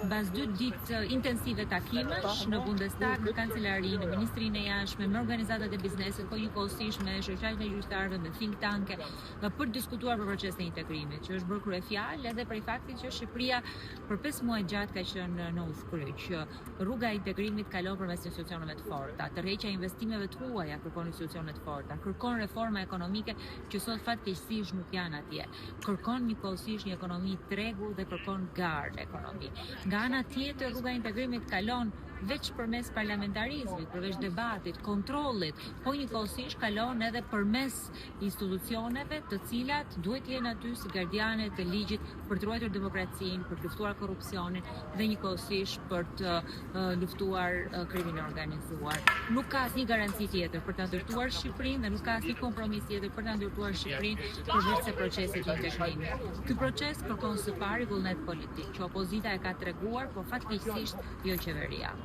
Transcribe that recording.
Mbas 2 ditë intensive takimesh në Bundestag, në kancelari, në Ministrinë e Jashtme, me organizatat e biznesit, po njëkohësisht me shoqërinë e gjyqtarëve, me think tanke, për të diskutuar për procesin e integrimit, që është bërë kryefjalë edhe për faktin që Shqipëria për 5 muaj gjatë ka qenë në udhkryq, që rruga e integrimit kalon përmes institucioneve të forta, tërheqja e investimeve të huaja kërkon institucione të forta, kërkon reforma ekonomike që sot fatkeqësisht nuk janë atje, kërkon njëkohësisht një ekonomi tregu dhe kërkon garë ekonomi. Nga ana tjetër, rruga e integrimit kalon veç përmes parlamentarizmit, përveç debatit, kontrollit, po njëkohësisht kalon edhe përmes institucioneve të cilat duhet të jenë aty si gardiane të ligjit për të ruajtur demokracinë, për të luftuar korrupsionin dhe njëkohësisht për të luftuar krimin e organizuar. Nuk ka asnjë garanci tjetër për ta ndërtuar Shqipërinë dhe nuk ka asnjë kompromis tjetër për ta ndërtuar Shqipërinë përveç se procesit të integrimit. Ky proces kërkon së pari vullnet politik, që opozita e ka treguar, por fatkeqësisht jo qeveria.